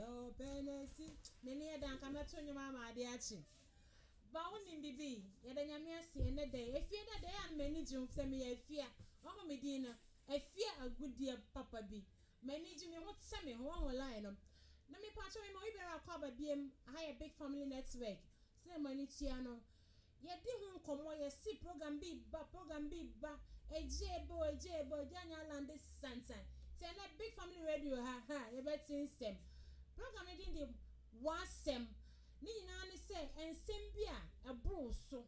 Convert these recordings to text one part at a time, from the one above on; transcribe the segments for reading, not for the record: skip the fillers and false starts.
oh penesi many a dan come to your mama deachi bound in bibi yada nyame ase ene day if you na day and many jum send me a fear oh medina a fear a good dear papa bi many jum you want send me one line na me patch me mo ibera kwa ba biem a big family network say money tiano ye di hu komo ye see program ba ejebo janya land sansan say na big family radio ha ye betin stem program din di wasem ni nyina ne say ensem bia ebro so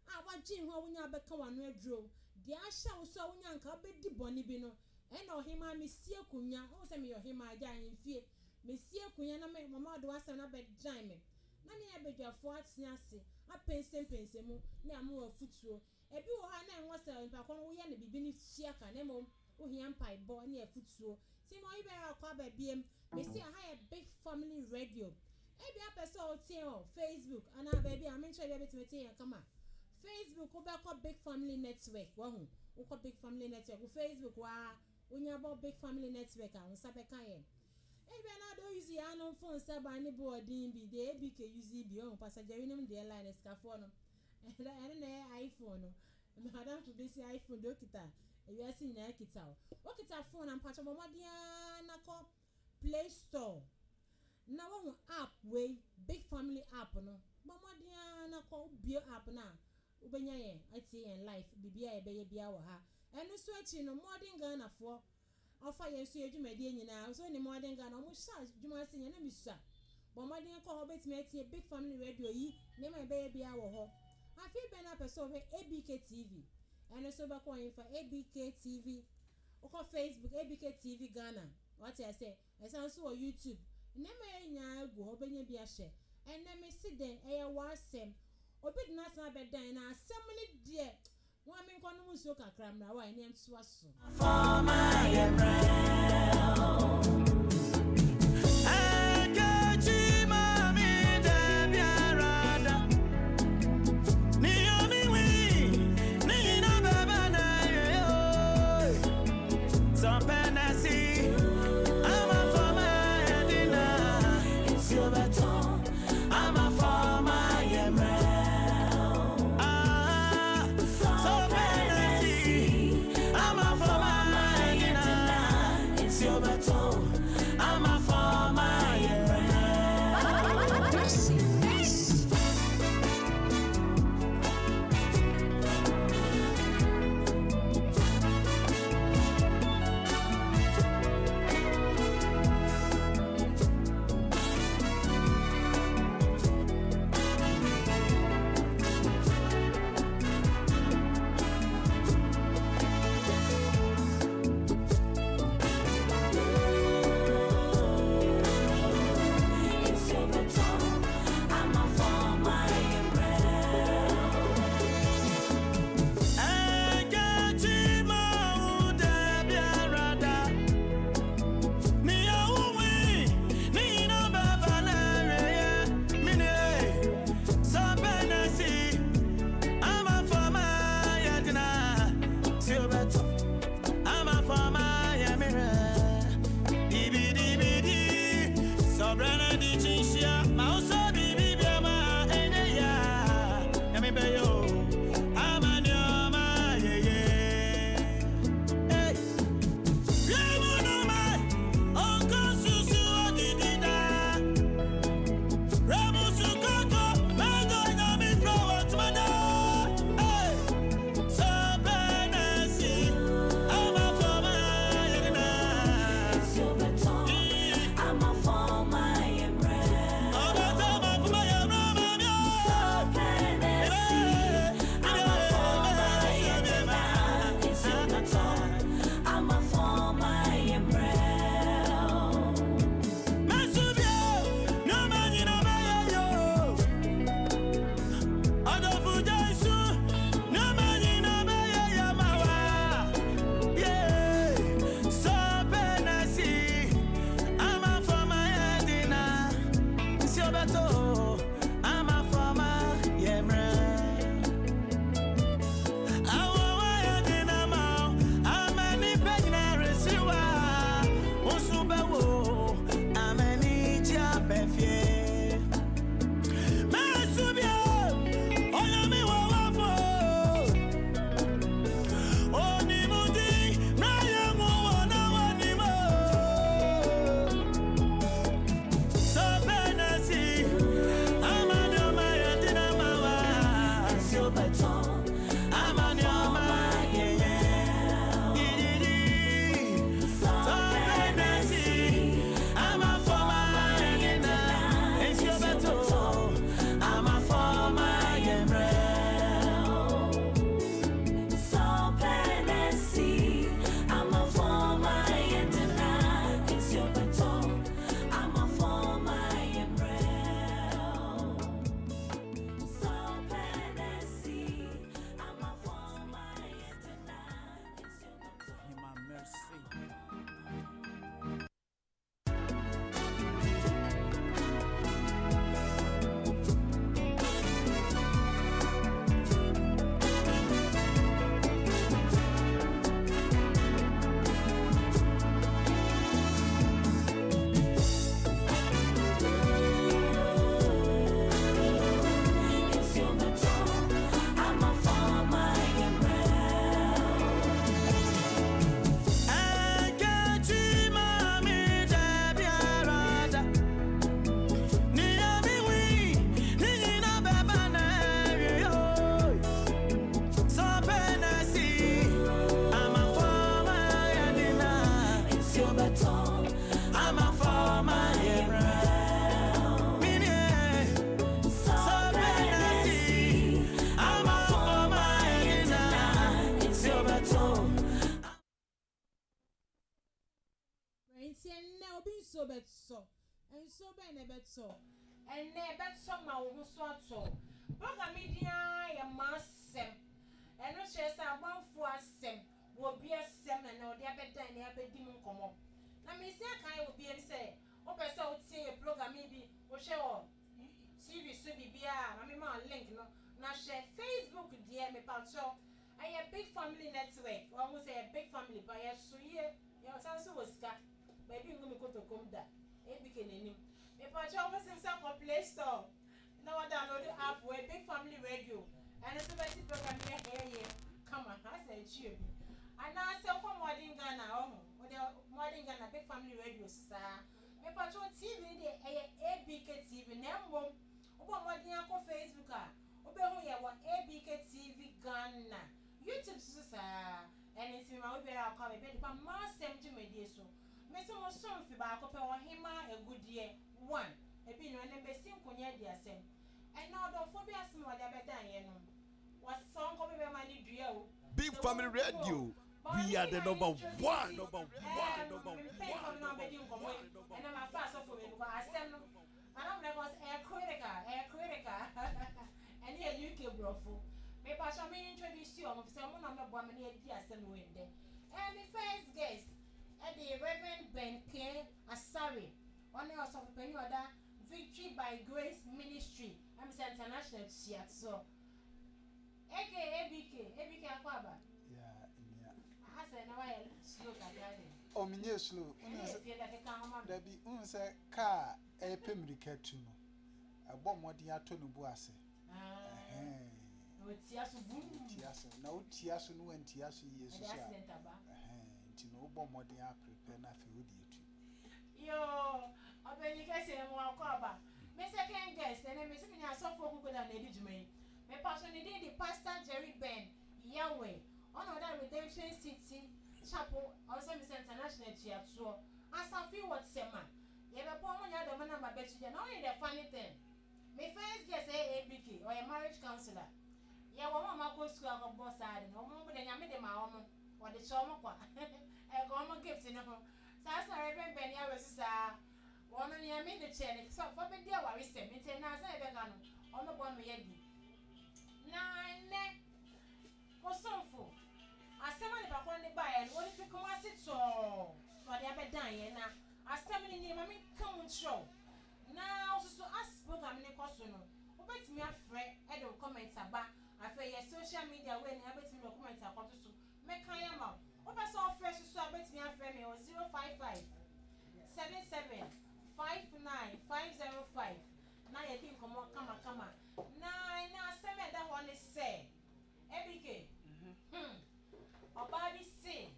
a wagye hu wonya beka wano aduro di ahya wo so wonya nka obedi boni bi no e na Ohemaa mesie kunya wo say me Ohemaa Agyeiwaa mesie kunya na me mama do asem na be dran me na me abedwafo ase apensem mu na amu afutuo ebi wo ha na enwo say npa kon wo ye na bibi ni fiaka na mo wo hia mpai bo na afutuo si mo ibera kwa ba biem me see a big family radio ebi apese o tie o Facebook ana baby am nche bia betimeti ya kama Facebook wo ba kwa big family network wo hu wo kwa big family network wo Facebook wa wonya ba big family network a unsa be kan ye ebi na do use ya no phone sa ba ni boarding bi de ebi ke use bi o passenger nim de line scafo no na iPhone no madam to be say iPhone do kita ebi asi na kita o kita phone am pacho momodia na ko Play Store na wo app we big family app no momodia na ko bio app na ubenya ye ati en life bibia e beye bia wo ha enu so achi no modern Ghana for ofa yesu edwumade nyina so ni modern Ghana mo sha dwuma se nyana misa bomodin ko obetime ati big family radio yi ne ma beye bia wo ho afi be na person we ABK TV enu so ba ko infa ABK TV o ko Facebook ABK TV Ghana what I say esan so YouTube ne ma nya egu obenya bia hye enne me siden eye wasem obi na san be dan na asem ne de wa me nko no muso kakra mra wa ene mso aso for my so and so be na beto and na beto ma wo so ato program media ya masem eno chese abanfu asem wo bi asem na odi abedan na abedi mu nkomo na me se kan wo bi em se o pese o tie program bi wo hwe o TV so bibia ma me ma link no na share Facebook dia me pa cho a big family network almost a big family but ya so ye ya sanso woska baby ngumi kotokom da e bi kenenim me pa cho wo se sa Play Store na wa download the app we big family radio and so basi program here come on I say chi bi ana se ko modern Ghana oh modern Ghana big family radio sa me pa cho TV de ABK TV na mbom obo modern akọ Facebook a obe hu ye wa ABK TV Ghana YouTube sa and it's my way akọ be de pa masem jumedie so me se mo so mfi ba akọ pe Ohemaa Agyeiwaa 1 ebi no na be sin konya di asem and now do fo bi asem wa da bedan ye no was song ko be ma ni dua o Big Family Radio. We are the number one. And I'm a fast of it because I said, I don't was air critical, and here UK brofo. Maybe I shall me introduce you on someone on the woman here, dear Samuel. And the first guest, the Reverend Ben K. Asari, on the house of Penyoda, Victory by Grace Ministry. I'm international chat, so. ABK Aquaba. Yeah. I said, no, I slow again. Oh, me slow. Debbie, say car a pemrica to no. A bomb what the atonu boase. No, it's just boom. Tiaso, no Tiaso, no and Tiaso years. No bomb what they are prepared enough for you. Yo, I bet you guys say more cover. Miss second guest, and I'm missing a soft who could have needed me. My passion did the Pastor Jerry Ben Yahweh. On other Redemption City Chapel, also Miss International Theatre. As I feel what Sema. You have a poem on your number, bet you know the funny thing. My first guest ABK or a marriage counselor. Yeah, one of my school of both sides, no more than I made them or the Chomaqua. I got my gifts in a home. So I Reverend Ben Yahweh, woman, I made the chair. So for the dear, what we said, it's a nice on the one we had. Nine was so full. I summoned about one by and what if you come as it so? But they are dying now. I summoned in him, I mean, come and show. Now, so ask program in a costume. Obey me a friend, I don't comment about. I feel your social media when I bet me no comments are going to make I am out. Open so fresh, so I bet me a friend or 055 77 59 505. Now you think come on. Now, some of that one is say, ABK. Or say,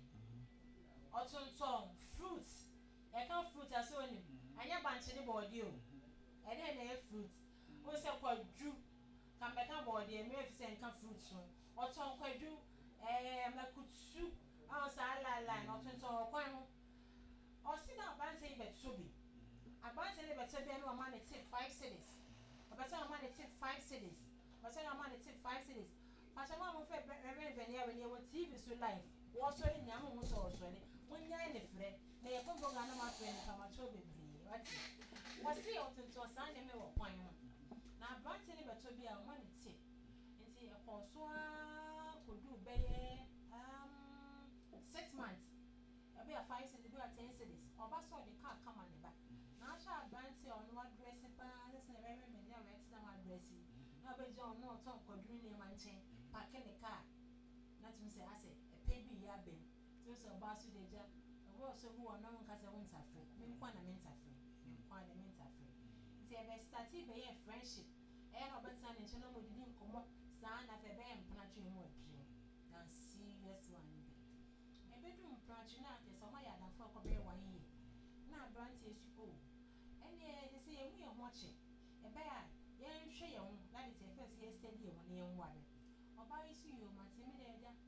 or some fruits. I can't fruit as only. I am bunch in the body. And then they have fruit. What's a called Drew? Come back on board, and maybe send come fruit soon. Or some quite do, soup. Outside line, or some or sit down, Banty, but Subi. I buy any but said no money tip 5 cities. But some money tip 5 cities. But some money tip 5 cities. But some of Reverend Benia when you want TV so life. What's really young was also when you're in the friend, they are going to go on my friend come at your baby. What's the autumn to a Sunday may point? Now, Branty but to be a money tip. And see a consola could do better 6 months. I'll be a 5 cities, be a 10 cities. Or bus or the car come on the back. Now, I shall advance on what dressing, but that's never been there. It's not what dressing. Now, but John, no talk or dreaming my chain, packing the car. Not to say, I say, a baby yabbing. So, a bus with a job. A world so who are no one because I won't suffer. Maybe quite a mental free. Quite a mental free. See, I started by a friendship. And Robert San and Channel didn't come up, son of a band planting more dream. Now, serious one. A bedroom planting out is on my other for a bear 1 year. Now, Branty is oh. And they say, we are watching. A bear, young Shayon, that is a first year steady on the young water. Or by you, my timid,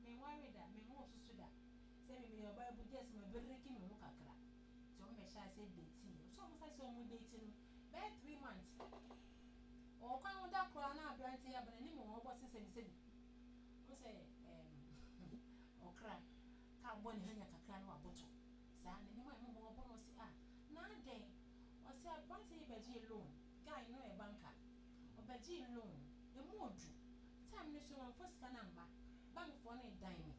may worry that, may more to that. Send me your Bible, just my breaking Mukakra. So, may I say dating? So, I saw more dating. Bad 3 months. Or come with that crown, Branty, but any more bosses and said, who say, or cry, can't burn in a cacran or bottle. San, and you might move upon us. Ah, none day. obeji loan guy no a banker obeji loan e modu time no so one first can amba bank for na dine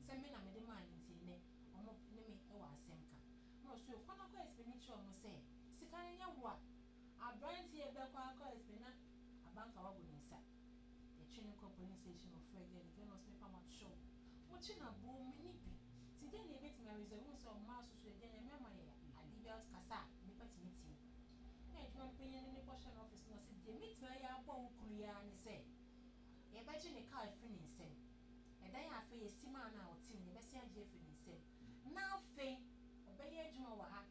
se me na me de man nti ne omo ne me e wa ASEM ka no so kono ko expenditure omo say sika nya wo abrant e be kwa ko expenditure abanka wa go nsa e twene ko police station of again the no sleep am show mo chi na bo mini bi ti de na e beti ma reserve so ma so so de nya ma ya adibiat kasa ni patimiti na e twon penyin ni portion office no se de meet ma ya bo ukuru ya ni say e ba chi ni car free ni nsem e dan ya fe esima na o tim ni be se age free ni nsem na fe obeye adwuma wa ha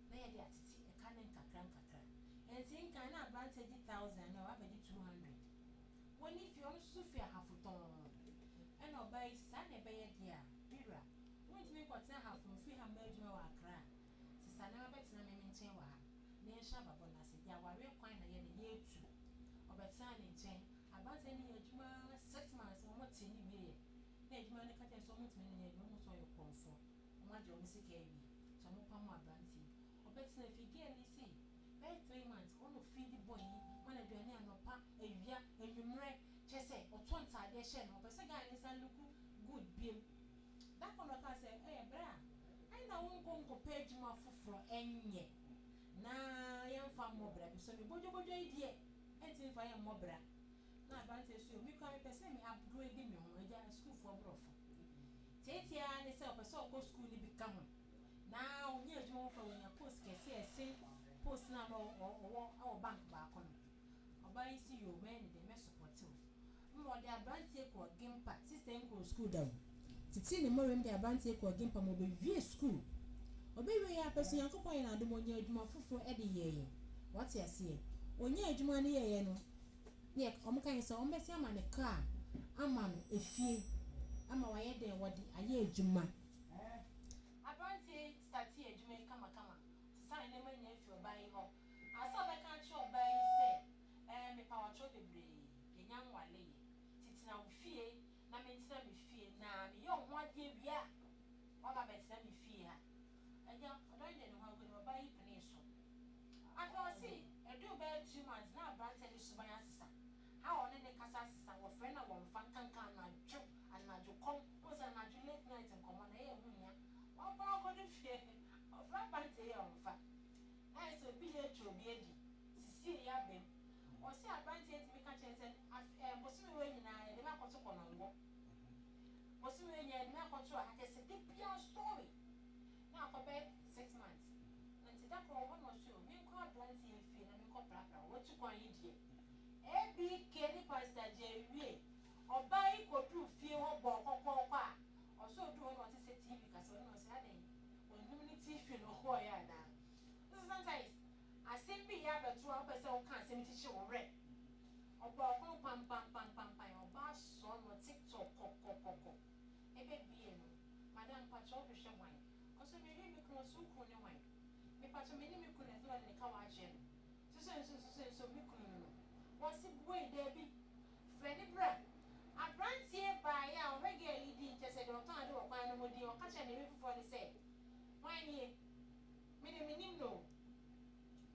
na ye de atiti e ka ne nkakra and think can advantage 1,000 na wa be 200 when if you also feel half ton and obey san e be ye dia bira won't me kwata half from free ha adwuma wa akra sisa na be tina me nchen wa ha na ye sha babo na se dia wa we kwan na ye ne ye tu obeta ne nchen abante ni adwuma 6 months mo tini me na adwuma ne ka ten so mo tini ne no mo so yo konfo mo ade o musika ewi so mo pa mo abante obeta na fi girl ni see 3 months on feed the boy when I do any anopa ewia enwumre chese otonta ade hye no pese guy ni san look good biem that one ka say bra I na won ko page ma foforo enye na yemfa mo bra bi so me bojo idie entin fa yem mo bra na advantage so mi kwa pese me upgrade me ho eja school for brofo tetia ni say pese o ko school ni bi ka ho na onye adwuma fa wonya post kese ese post na no o bank ba kono obai si yo men de me support o mo de abrantie ko gimpa system ko school down titi ni mo rem de abrantie ko gimpa mo be vie school obe we ya person yankopon na ado mo nya adwuma foforo e de yeye what ya see onye adwuma ne yeye no ne o kan se o mbesi ama ne car ama no efie ama wa ye de wodi aye adwuma abrantie start adwuma kama sign them in if you buy ho asa be kan cho buy say me power cho bebre ye nyam wale ye titina wo fie na me ntina me fie na me yo ho ade bia o ga betina me fie ha eja odon de no ho go buy pene so afa see e do be 2 months na brand tell you buy asisa ha one ne kasa asisa wo friend na wo mfa kankan na dwo anadwo kom wo say na dwo late night nkomo na ye hu ya wo pa ko de fie ofra pante ya onfa ai so bi le tro bi edi sisi ya bem o se abante enti mi ka chense bosi me we nyina ya de ma kwato kono ngo bosi me nyina de ma kwato ha ke se de bia story na akobe 6 months na ti da ko ho no so mi ko abante e fi na mi ko prapra wo tu kwan yi die e bi ke ni pastor je wie obai ko du fie ho bo kokko kwa o so du ho no ti se tv ka so no se aden community feel ho ya da sometimes ASEM bi ya betu o pese o kan ASEM ti che wo re obo okun pam oba so no TikTok kokokoko ebe bi no madam pacho hwehwe wan koso me ri mi kro so ku ne wan me pacho me ni mi ku ne so ne ka wa je no so mi ku no wasi boy de bi freni bra abrantie ba ya o regally di je se do ton ade wo kwan no modi o ka che ne mi fufo ni se wan ni minim no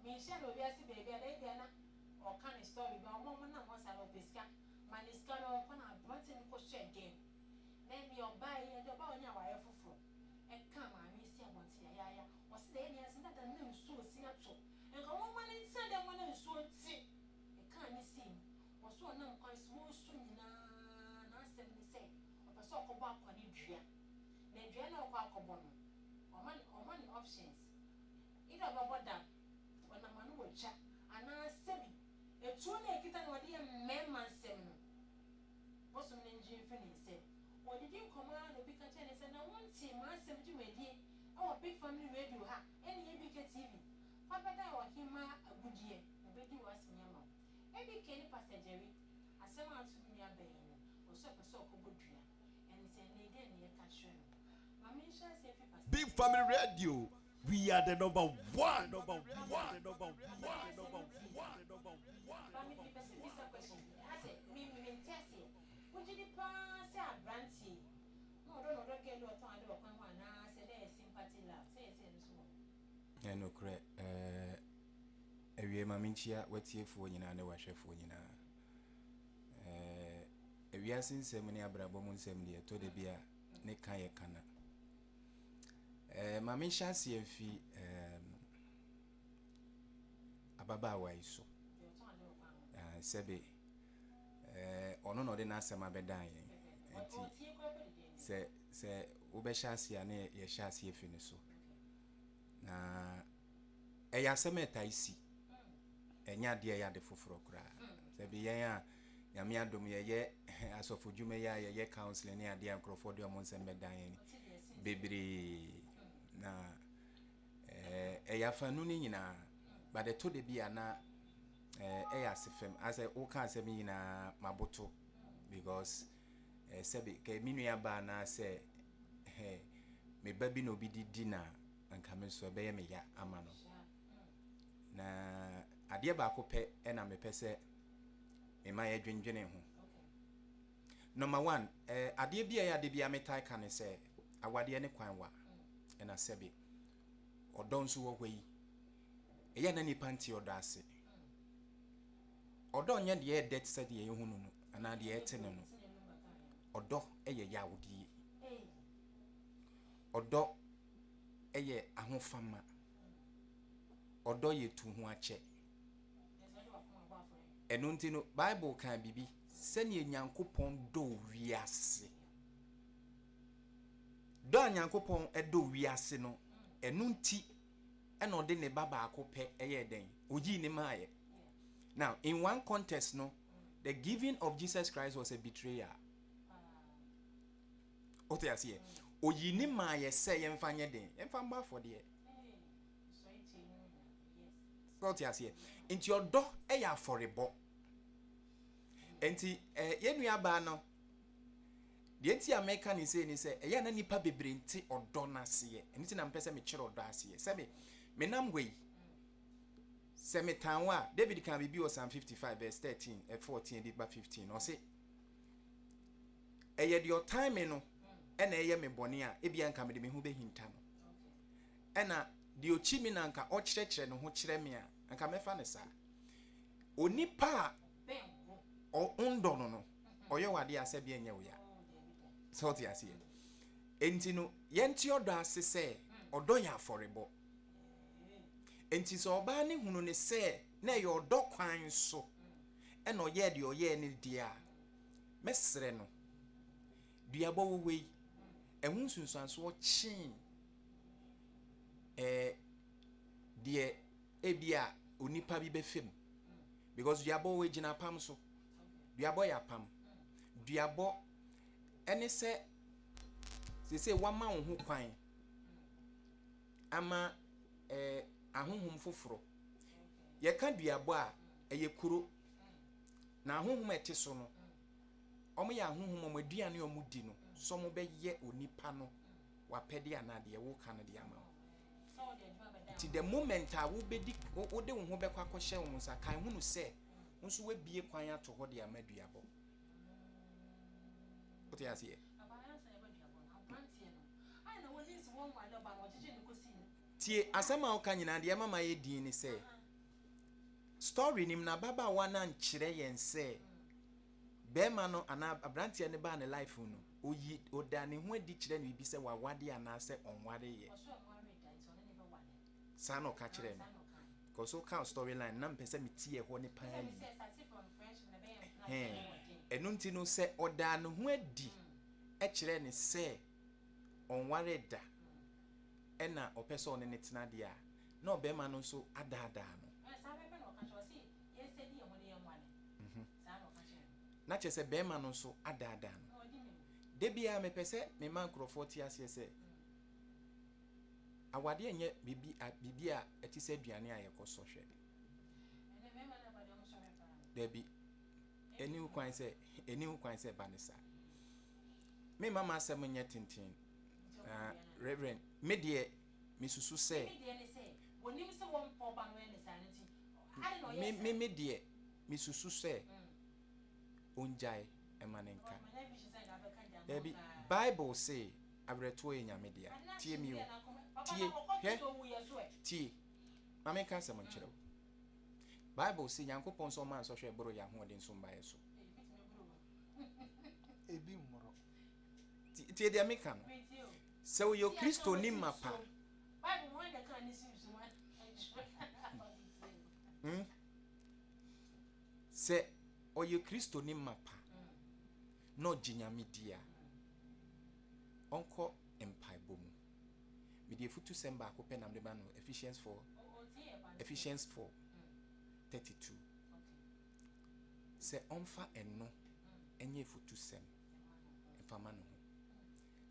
me share no biasi baby ada dia na o kan story ba mo na mo sa no peska maniska no ko na brante ni ko share game na mi o ba ye do ba onya wa ye foforo e kan ma mi si abonti ya o se de ni asin da na nsu si ato e ko mo mani nsa de mo na nsu nti e kan ni si o so na nkwan so so nyina na asem ni se o pa so ko ba kwa ni dua na dua na ko akobo no o man options ida baba da wana manu wacha ana sebi etu na ekita na odi memma nsem no boso ne njin fe ne nsem odi din koma no bi ka che ne se na wonti ma nsem dwumadi e big family radio ha ene ye big tv papa da wa hima agudie na bedi wasenya ma e bi ke ni pastor Jerry asema atu ni abayin o so pe so ko bodua ene se ne de ne ye ka hwe no mama nsha se fi pastor Big Family Radio. We are the number one. Number one. The number one. The number one. The number one. But me person this question. I say me test it. Would you pass a brandy? No, don't get your tongue or come on. I say there is sympathy love. Say no. No correct. Every Okay, maminchia wetie fo nyina ne wahwe fo nyina. Ewiase nsɛm ne abrabɔ mu nsɛm de to de bia ne kan ye kana. Maminhia asie fi ababaawa iso. Sebe ono no de na asɛm abedan yen. Enti se wobɛhyɛ asie na ye hyɛ asie fi ne so. Na eya asɛm etaisi. Enya de ya de foforo kra. Sebe yen a nyame adom ye asofo dwuma ya ye counseling ne ade ankrofo de omon nsɛm bedan yen. Bebre na eya fanu ni nyina ba de to de bia na eya sefem as o kan asɛm nyina maboto because sebe ke minu ya ba na se me ba bi no bi di na anka me so be ye me ya ama no na ade ba ko pɛ na me pɛ sɛ me ma ye dwendwene ho. Number 1 ade bia ya de bia metai kan sɛ awade ne kwan wa na sebe odon so wo hwai eya na nipa nti odo ase odo nya de ye det sɛ de ye hu no ana de ye te no odo eye yawudi odo eye ahofama odo ye tu ho ache eno nti no Bible kan bibi sɛ ne Nyankopɔn do wiase do Nyankopɔn edo wiase no eno nti ena ode ne baba akopɛ eye den oyi ne maaye. Now in one context no the giving of Jesus Christ was a betrayal. What you say oyi ne maaye sɛ yemfa nye den yemfa mba for de what you say into your do eya forebo enti yenua ba no de enti America ni say eya na nipa bebre nti odo na se enti na mpese me kire odo ase se me nam hwei se me tanwa David can be Psalm 55 verse 13 14 di ba 15 o say eye your time no e na eye me bone a e bia nka me de me hu be hinta no e na de ochi mi na nka o kyerɛkyerɛ no ho kyerɛ me a nka mefa ne sa onipa o undo no oye wade ase bia nya wo ya so ti ase enti no yenti odo ase se odo ya forebo enti so oba ne hunu ne se na ye odo kwan so e na oye de oye ne dia mesre no duabo wo wei ehun sunsuanso chin de ebia onipa bi befem because duabo we gina pam so duabo ya pam duabo ene se wama wo ho kwan ama ahohom foforo ye ka duabo a eye kuro na ahohom ete so no omo ya ahohom omo aduane omo di no so mo be ye onipa no wapede anade wo ka no de ama ti the moment a wo bedi wo de wo ho be kwa kwhye wo nsa kan hunu se nso we bie kwan ato ho de ama duabo what you say tie asema o ka nyina de mama ye din ni se story nim na baba wana nkyere yen se bema no ana abrantie ne ba ne life no oyi oda ne ho adi kyere ne bi se wawade ana se onware ye sano ka kyere no because o count storyline na mpese metie ho ne pan yi enu nti no se oda ne ho adi e kyere ne se onware da ena opeso ne tena de a na obema no so adada no na chese bema no so adada no de bia me pese me man krofo ti ase se awade enye bibi a etise aduane a yekoso hwe de bi eni kwan se banisa me mama asem nye tintin reverend me de me susu se wonim se won poba no ene santi me de me susu se onjai emanenka ebi Bible say abreto enyame dia tie mi o tie he tie mame ka se mo nkyerɛ Bible say Yankopon so man so hwe boro ya ho den so mbae so. Ebi mmoro. Ti de America no. So yo Kristo ni mapa. Bible when the can is one. Se oyo Kristo ni mapa. No jinyame dia. Onko empaibo mu. Me de futu semba akope nam de ba no Ephesians 4. Ephesians 4:32. Se onfa enno enye futu sem. Enfama no.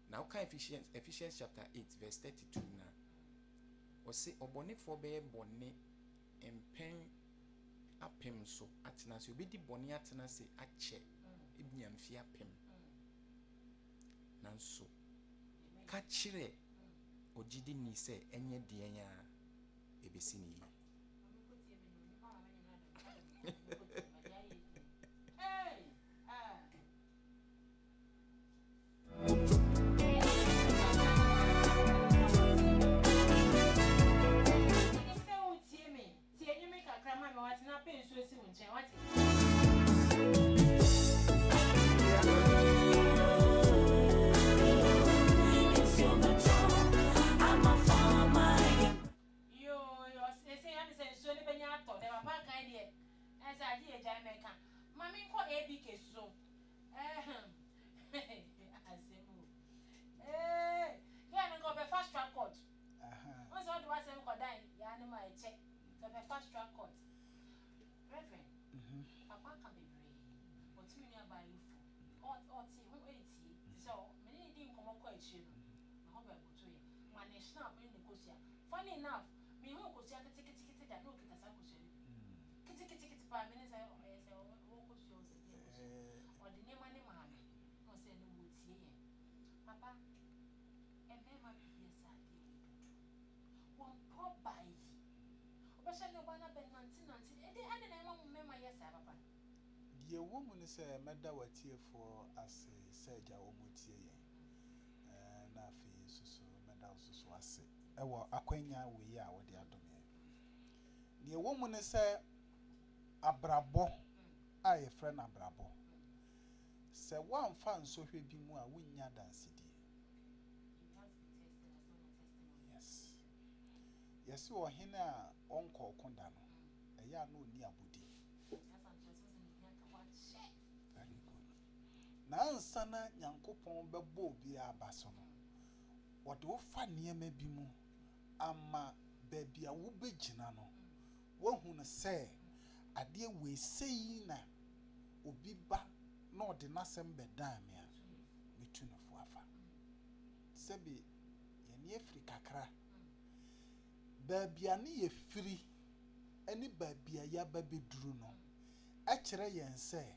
Now can Ephesians chapter 8:32 na. O se obonefo be bone empen apem so atena se obedi bone atena se ache ebiamfi apem. Nanso ka kire ogidi ni se enye de enya ebesi ni yi. Funny enough, me who could see a ticket that look at us. Kitty by minutes or the name of the man or send the woods here. Papa, and then my yes, I did. One poor by but shall no one up and nancy, and the other name won't remember yes, Papa. The woman is a matter what here for as a surgeon or mutia. And I feel so medal so I say. Ewa akwanya we ya wo de adome. The woman is a abrabo a ye friend abrabo. Se one fan so hwe bi mu a wonya dansidi. Yes. Yes wo hene a onko konda no. Eya no ni abudi. Very good. Na ansana Nyankopon bebo obi abaso no. What wo fa niema bi mu ama baby a wo begina no wo hu no se ade we sei na obi ba na ode nasem bedan me a metu no fo afa sebi ye ne afri kakra baby a ne ye firi ani baby a ya ba beduru no a kire yen se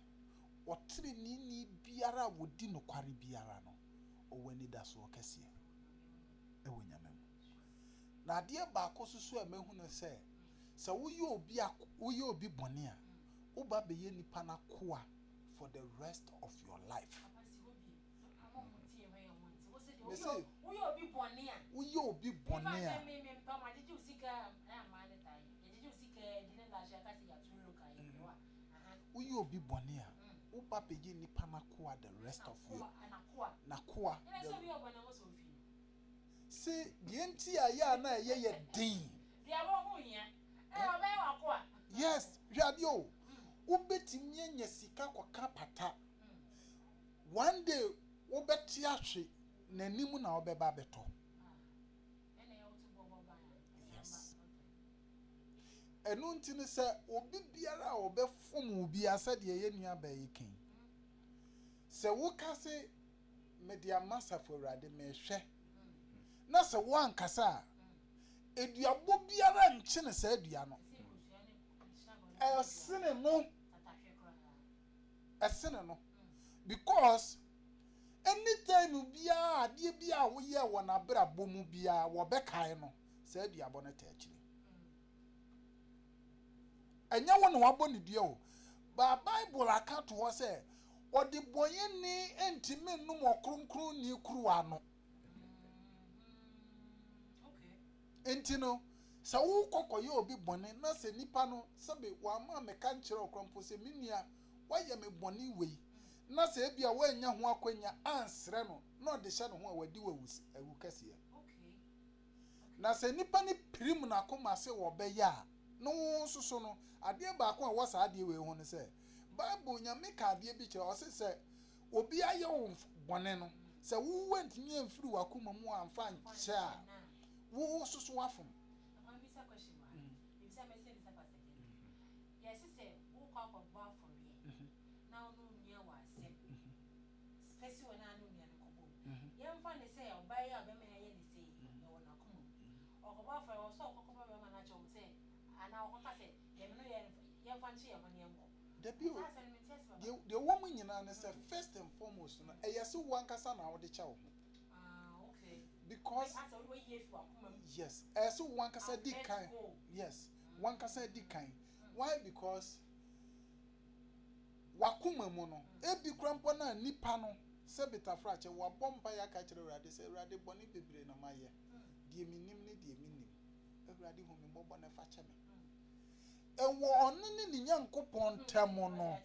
otre ni biara wodi no kware biara no o wani da so kase ewo nyamem na ade ba akosusu a mehu no se wo obi bone a wo ba be ye nipa na koa for the rest of your life. Me say wo obi bone a wo obi bone a wo ba be ye nipa na koa the rest of your na koa. See, the entire na ye din. Yes, radio. Ubeti nye sika kwa kapata. One day, ubeti ashi nenimu na obeba beto. Yes. Enunti ni se obi biara obe fumu ubi asadi ye nua ba yikin. Se woka se media masa for rade me hwe. Na se wan kasa eduabo biara nche ne se edua no esene no because anytime biara ade bia wo ye wo na brabo mu bia wo bekan no se eduabo no ta akire enya wo no wabo ne dua o ba bible aka to ho se odi boye ni entime num okronkron ni kuruwa no. Enti no Sa wo kokoye obi bone na se nipa no sebe wa ma meka nkyere okrampo se menua waye me bone wei na se bia wa nya ho akwanya ansre no na ode hye no ho a wadi wawu kase ya na se nipa ni prim na akoma se wo be ya no soso no ade ba ko a wo sa ade wei ho ne se Bible nyame ka ade bi che o se obi aye wo bone no se wo wantimi amfiri wakoma mu amfa nche a wo soso wafom. The woman you know say first and foremost no yes one kasa na wode cha wo Okay. Because yes as one kasa di kan yes one kasa di kan why because wakuma mu no ebi krampo na nipa no se betafra che wa bomba ya ka kire urade se urade boni bebre na maye die minim ne die minim urade hu me bobo na fa che me ewo onne ne nyankopon temo no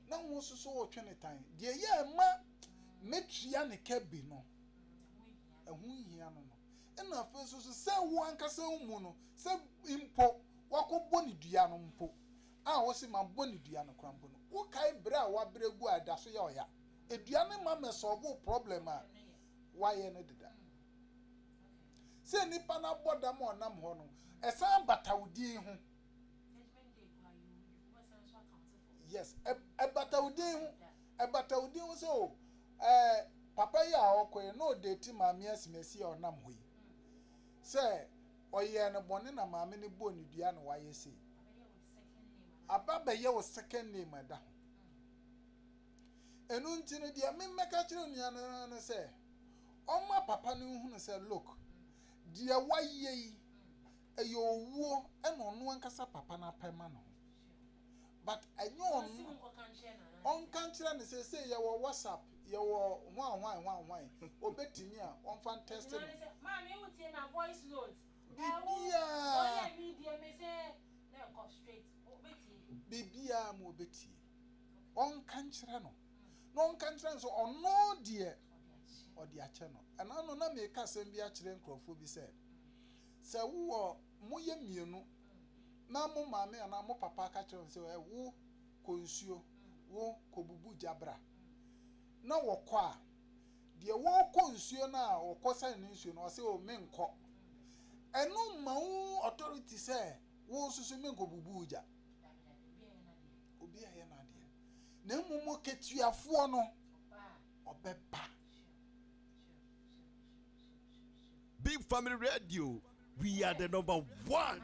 na wo so wo twene tan de ye ma metua ne kabi no ehun hia no na fa so se wo ankasa mu no se impo wakobɔ ne dua no mpo a wo se ma bɔ ne dua no krampo no wo kai bra a wa bregu ada so ya oya edua ne ma me solve problem a waye ne deda se nipa na boda ma onam ho no esan batawudi ho yes batawudi ho so papa ya okoye no date maami asimesi onam ho yi se oye no bone na maami ne bo ne dua no waye se ababa ye wo second name ada enu nti no dia me meka kire nua no se oma papa ne hu no se look dia waye yi eyo owuo eno no ankasa papa na pema no but enyo on kan kire ne se ye wo WhatsApp ye wo hwan obetimi a on fan test no maami e wutie na voice note Bibia mo beti on kanchira no no on kanchira so ono de odi ache no ana no na me ka sem bi akire nkrofo bi se wo moye mienu na mo maame ana mo papa ka kire se wo konsuo wo kobubu jabra na wo kɔ a de wo konsuo na wo kɔsa ne nsuo no se o menko enu mawu authority say wo susu menko bubu uja obi aye na de na mumu ketuafo no obeba Big Family Radio, we are the number one.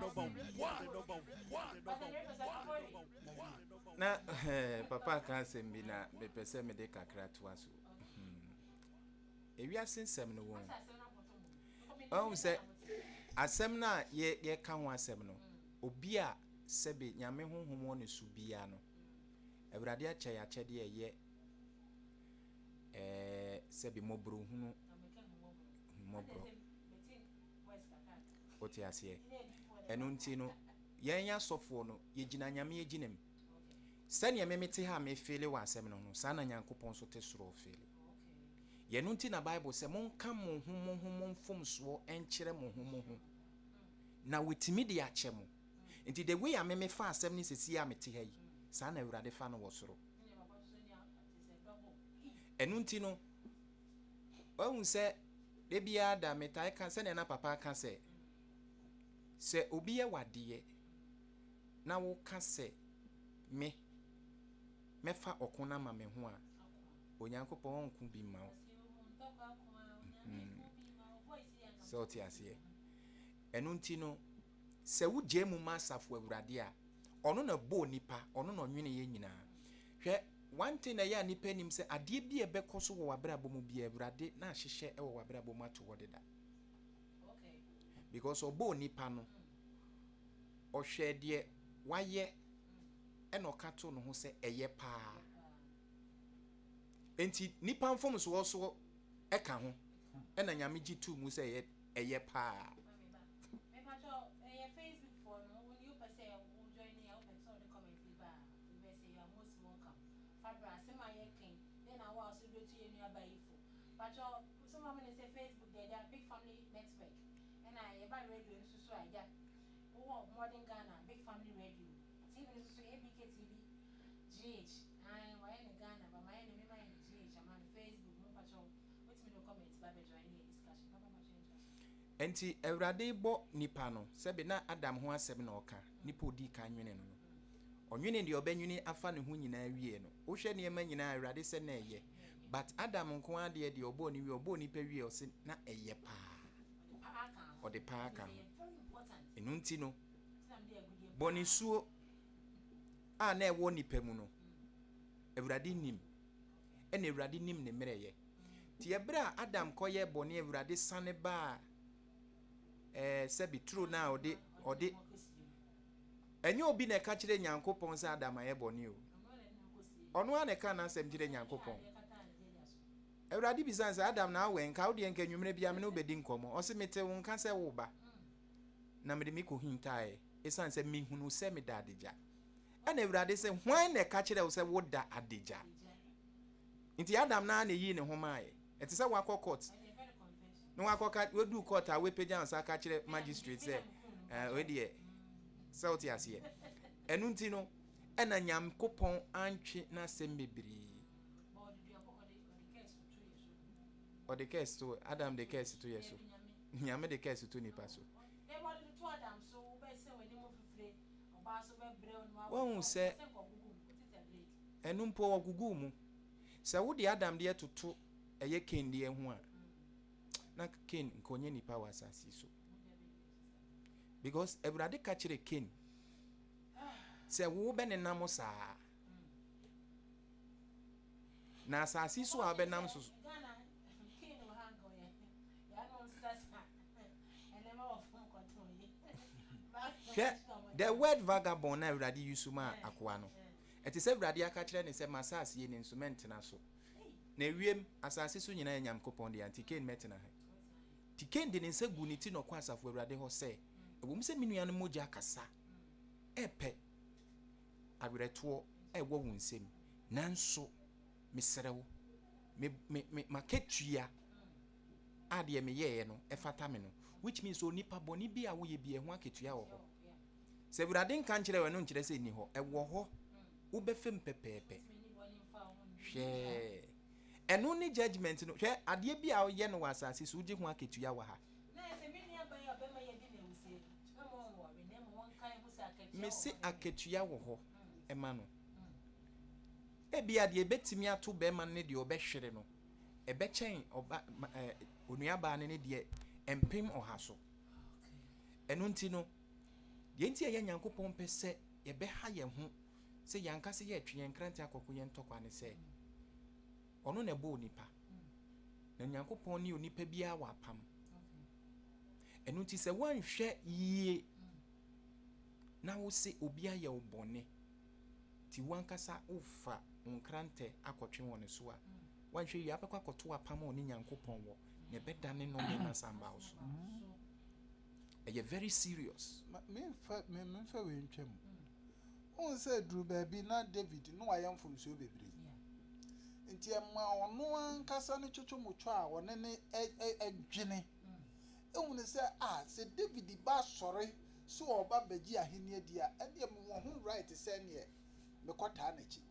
Na papa kan sembi na me pese me de kakra to aso ewia sensem no won say asem na ye ka ho asem no obi a sebe nyame honhom won su bia no ewrade a che ya che de ye sebe mobro hunu mobro oti ase enu nti no yen ya sofo no ye gina nyame ye ginem sani me mete ha me fele wa asem no no sana nyankopon so te soro fele ye nu nti na bible se mon ka mo hum fom so enkyere mo hum na wetimi de ache mo nti the way me fa asem ni sesi a mete ha yi sana awurade fa no wo soro enu nti no ohun se de bia da metai kan se na papa kan se obi ye wade na wo ka se mefa okona ma me ho a onyankopɔn nku bi ma wo so ti ase enu nti no se wo jemu masafo awurade a ono na bo nipa ono na nwene ye nyina hwɛ one thing na ya nipa nim se ade bi e bekoso wo wabrabo mu bi awurade na ahyehye e wo wabrabo mu ato wode da okay because obo nipa no ohwɛ de waye eno kato no ho se eye pa enti nipa mfom so wo so eka ho ɛna nyame gye tu mu sɛ ɛyɛ paa Facebook for when you say join me, I open some of the comments bar. You say you are most welcome. Fabra, say my king. Then I was to go to you nearby you. But some women say Facebook, they are big family network. And I buy radio so I get modern Ghana, big family radio. TV is so ABK TV, GH. I am in Ghana, but my enemy in GH. I'm on Facebook, no patrol. What's me no comments, but joining a discussion. enti Awurade bɔ nipa no sɛbe na Adam ho asɛm na ɔka nipa odi ka nwene no ɔnwene deɛ ɔbɛnwene afa ne ho nyinaa wie no wohwɛ nneɛma nyinaa Awurade sɛ na ɛyɛ but Adam nko adeɛ deɛ ɔbɔ ne wie ɔbɔ nipa wie ɔse na ɛyɛ paa ɔde paa ka ɛno nti no bɔ ne suo a na ɛwɔ nipa mu no Awurade nim ɛna Awurade nim ne mmerɛyɛ ti ɛberɛ a Adam kɔyɛ bɔne Awurade sane baa sɛbi true na ɔde ɛnyɛ obi na ɛka kyerɛ Nyankopɔn sɛ Adam ayɛ bɔne o ɔno a na ɛka na asɛm kyerɛ Nyankopɔn Awurade bisan sɛ Adam na awɛ nka wode nka nwumere bia me no bɛdi nkɔmmɔ ɔse mete wo nka sɛ wo ba na mede me kɔhintae ɛsiane sɛ mehunu sɛ meda adagya ɛna Awurade sɛ hwan na ɛka kyerɛ wo sɛ woda adagya nti Adam na yii ne ho maaɛ ɛte sɛ wakɔ court no wakɔka wedu court a wepagya nsa ka kyerɛ magistrate sɛ ɔdeɛ sɛ wote aseɛ ɛno nti no ɛna Nyankopɔn antwe n'asɛm bebree ɔde curse to Adam de curse to yeso nyame de curse to nipa so wɔn sɛ ɛno mpo wɔgugu mu sɛ wode Adam de toto ɛyɛ Cain de ho a na Cain nkonye nipa wa asase so because Awurade ka kyerɛ Cain sɛ wo bɛ ne nam saa na asase so a bɛ nam so the word vagabond na Awurade use ma akoa no ɛte sɛ Awurade aka kyerɛ ne sɛ masase ye ne instrument na so na wiem asase so nyina Nyankopɔn de anti Cain metena ha ti Cain de ne nsa gu ne ti no kwa asafo Awurade ho sɛ ebom sɛ menua no mogya kasa ɛpɛ awerɛtoɔ ɛwɔ wo nsɛm nanso meserewo me maketua ade me yeye no ɛfata me no which means onipa boni bi a wo ye bi ho aketua wɔ hɔ sɛ Awurade nka nkyerɛ wɔ no nkyerɛ sɛ ni hɔ ɛwɔ hɔ wo bɛfem pɛpɛɛpɛ hwɛ ɛno ne judgment no hwɛ adeɛ bi a woyɛ no wɔ asase so wogye ho aketua wɔ ha mesi aketua wɔ hɔ ɛma no ebi adeɛ betimi ato bɛma ne deɛ ɔbɛhwere no ɛbɛkyɛn ɔba onuaba ne deɛ empem ɔha so ɛno nti no deɛ nti ɛyɛ Nyankopɔn pɛ sɛ yɛbɛha yɛn ho sɛ yɛankase yɛ atwe yɛn krante akɔkɔ yɛn tɔkwa ne sɛ ɔno na ɛbɔ onipa na Nyankopɔn ne onipa biara wɔ apam ɛno nti sɛ wanhwɛ yie na wo se obi ayɛ wo bɔne ti wankasa ufa nkrante akɔtwe wɔ ne so a wanhwɛ yie apɛkɔ akɔto apam wɔ ne Nyankopɔn wɔ ne bɛdane no ne nasamba wo so ɛyɛ very serious me fa we ntwam on say duru baabi na David no wayɛ mfomso bebre nti ɛma ɔno ankasa ne twotwomotwo a wɔne ne adwene ehunu sɛ sɛ David ba sɔre so ɔba bagi ahenia di a ɛde mo ho right sɛ ne mekɔtaa n'akyi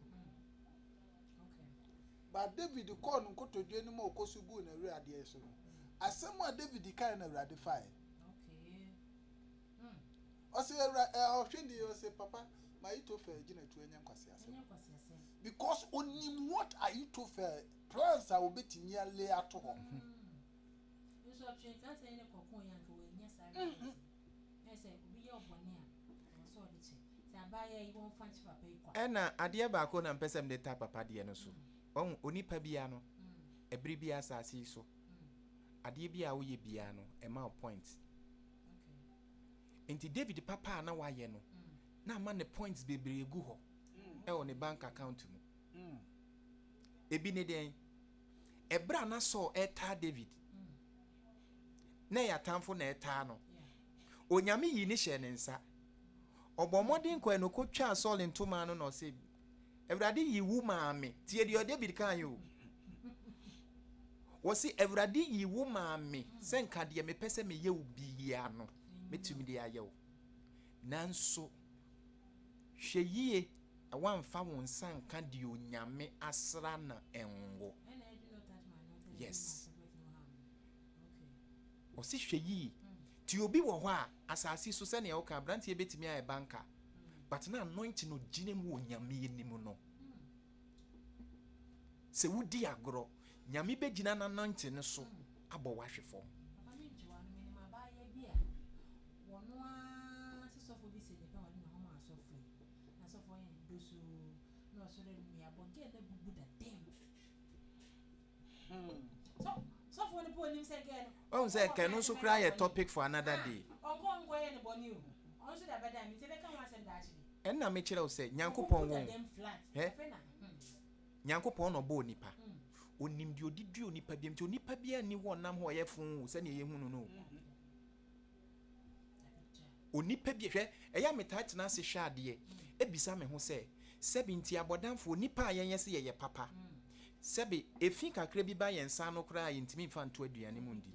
ba David call no nkotodwe no ma okosu gu na Awurade so no asɛm a David kan na Awurade fae ɔsɛ ɔhwɛndi ɔsɛ papa my Itophel gina to enya nkwase asɛm because onim what are Itophel plans are obetimi ale ato hɔ nso atwe ka sɛ ne kokon yanka wɔ nya sare ɛsɛ obi yɛ ɔbɔne a ɔsɔ ɔde kye sɛ abaya yi wɔn fa kye papa yi kwa ɛna adeɛ baako na mpɛsɛm de ta papa deɛ no so ɔn onipa bia no ebiri bia asase so adeɛ bia wo yɛ bia no ɛma point enti David papa na wayɛ no na ma ne points bebree gu hɔ ɛwɔ ne bank account mu ebi ne den ebra na so ɛta David na ya tamfo na eta no onyame yi ni hye ne nsa obomodin kwa no kotwa Saul ntoma no no se Ewurade yi wu maame tie de David kan yo wo se Ewurade yi wu maame se nka de me pese me ye ubia no metumi de aye wo nanso hwe yie awamfa won nsa nka de onyame asra na enwo yes wo se hwe yie ti obi wo ho a asasi so se ne wo ka brantie betimi aye banka but na anointing no gine mu onyame enimu no se wudi agro nyame begina na anointing no so abo wahwefo So for the point say again. Oh say can also cry a topic for another day. And na me kire o say Nyankopon won. Nyankopon no bo nipa. Onim di odidi onipa biem ti onipa bia ni wonam ho ye fun se ne ye hunu no. Onipa bia hwe eya metat na se hwa ade e bisa me ho say 70 abodamfo onipa ayen se ye papa. Sebe efi kakra bi ba yensa no kra yintimi fa nto aduane mu ndi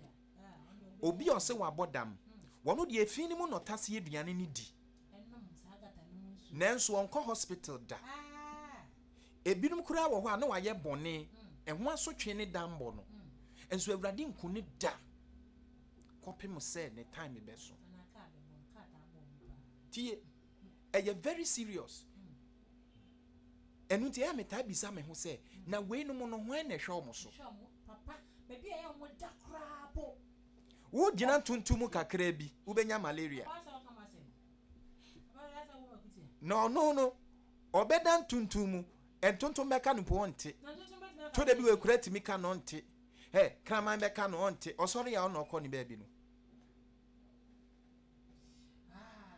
obi o se wabodam wono de efi ni mu no tase aduane ni di nanso onko hospital da ebinum kra wo ho a na waye bone eho asotwe ne dambo no enso Awurade nku ne da kopem se ne time be so tie eye very serious enu tie ameta bisa me ho se na we no mo no ho na hwe omo so papa baby e mo da kra po wo gina tuntum kakra bi wo benya malaria no obeda tuntum entontom beka no po onte to de bi we kura timi ka no onte kraman beka no onte osori ya no okọ ni ba bi no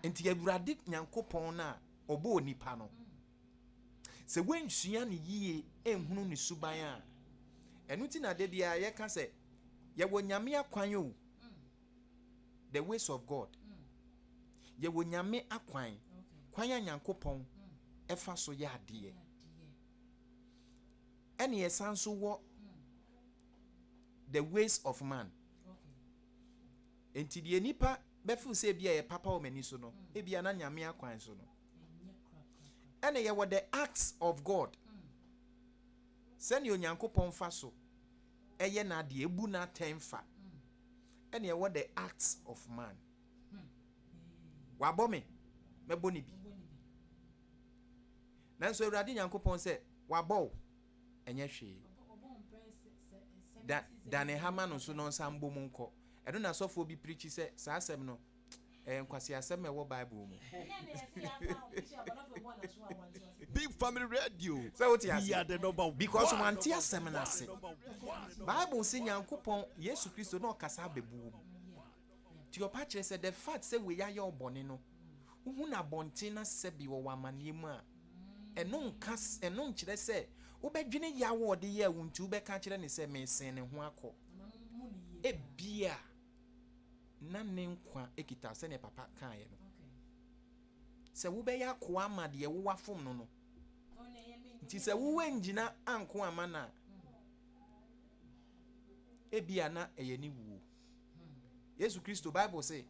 enti Awurade Nyankopon na obo onipa no se wensua ne yie enhunu ne suban a enuti na de bia ye ka se ye wonyame akwan o the ways of God ye wonyame akwan kwan ya Nyankopon efa so ya ade ene ye sanso wo the ways of man enti de nipa befu se bia ye papa o mani so no e bia na nyame akwan so no ene ye were the acts of God send your Nyankopon fa so eye na de ebu na tenfa ene ye were the acts of man wabo me meboni bi nanso Awurade Nyankopon se wabo enye hwe da ne hama no so no sambo mu nko eno na sofo bi preach se sa asem no nkwasi asem e wo Bible mu Big Family Radio. So what you We are the number one. because one tia seminar say Bible say Nyankopon Yesu Kristo no kasa bebu ti your patch said the fact say we are your bone no hu na bonte na sebi wo wamane mu a eno nkas eno nkire say wo bedwene yawo de ye wunti wo beka kire ne say me sen ne ho akọ ebia na ne nkwa ekita se ne papa kan ye no se wo be ya ko ama de wo wafom no no nti se wo wengina anko ama na ebia na eye ni wu Yesu Kristo Bible say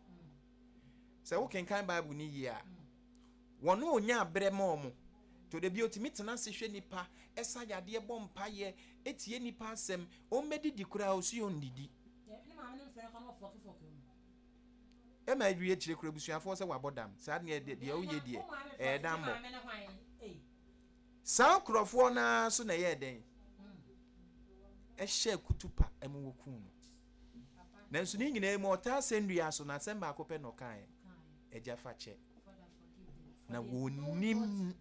se wo kenkan Bible ni yi a wono onya abre ma omo to de bi otimi tena se hwe nipa esa yade bompa ye etie nipa asem o medidi kura osi ondidi ema adwie kire kura busuafo se wabodam sa ne de o ye de dambo sa krofo na so na ye den ehye kutupa emwoku no nanso ni nyina mu ota sendua so na semba akope no kan eja fa che na wonim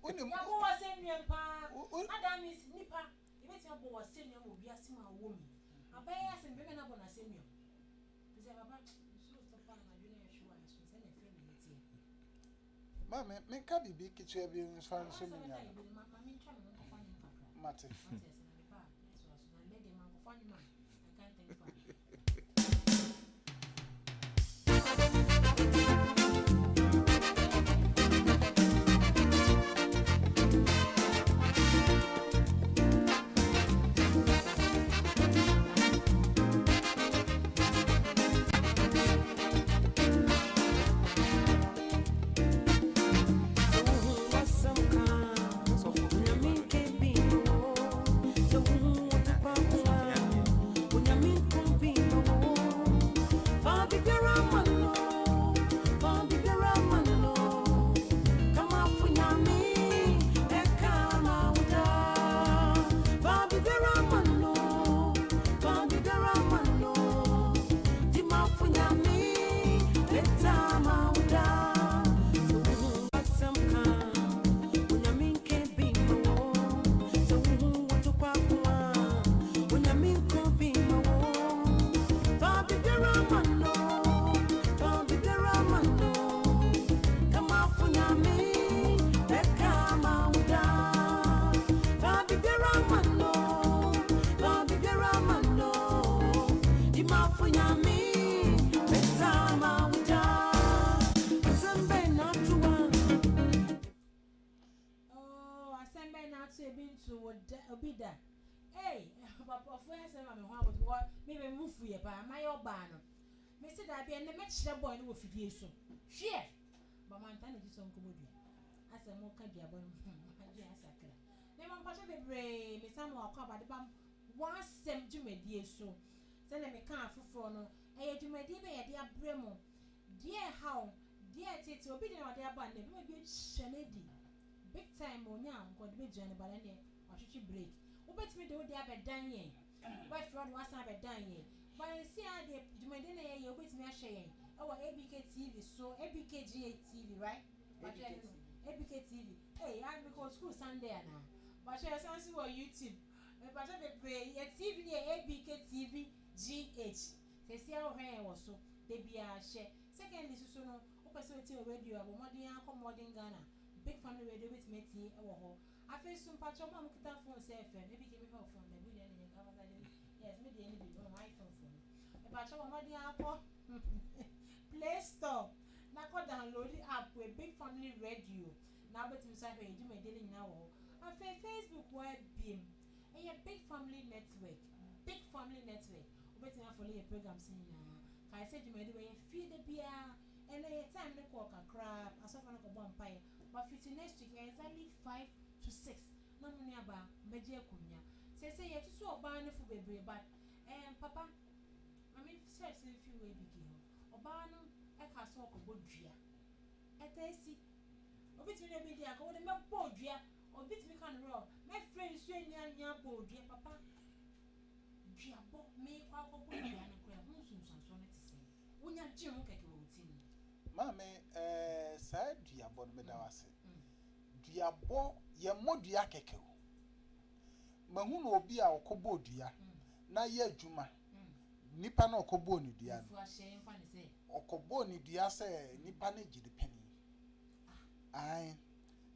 onim abo wasendua pa adam is nipa ibeti abo wasendua mo biase ma wo mi abaya sembe na bo na sendua ze baba so stopa na dwene yeshua so se na fe na tie mama me ka bibi kitu ebi nso so nya so obi da hey papa for say ma me ho about me move ye ba my oba no me say da bia ne me kire boy no wo fidie so hwe ba man tan di so nko modua asa mo ka dia bon agi asakra me ma pa so bebre me sam wa kwa ba de bam wasem dwumadie so se na me ka afofo no dwumadie be ye de abremo dear how dear tete obi de na de aba na me bi hyenedi big time onya god be join ba na watwitwi break obetimi de wo de abedan yen why fraud was abedan yen but see how the dwumadie na ye obetimi ahwe yen ABK TV so ABKGA TV right ABK TV hey I because school Sunday na but you say see on YouTube but they pray your TV dey ABK TV GH say see how hen was so they be a share secondly so no o person ti radio abo modern akọ modern Ghana big family radio with me ti e wo ho afi so mpacho ma mo kita phone say FM ABK me phone na bi dey na ka ba yes me dey any be on my phone mpacho modern akọ Play Store na ko download the app with big family radio na betim say we do me daily na wo on Facebook web beam a big family network we betim follow your programs na kai say do me dey we feed the beer and time the clock a crab asofa na ko bon pai but fit next week exactly 5 to 6 na mo ni aba meje akunya say ye to so oba no fu bebre but papa I mean search if you we begin oba no e ka so ko bodua etesi obitimi na media ko de me bodua obitimi kan ro my friend so anya bodua papa dua bo me kwa ko bodua na kra hu sunsanso na tise wonya gye ho keke wo timi mame sa dua bo no me da wase dua bo ye modua keke o mahu no obi a okobo dua na ye adwuma nipa na okobo ni dua no okobo ni dua se nipa na gidi pani ai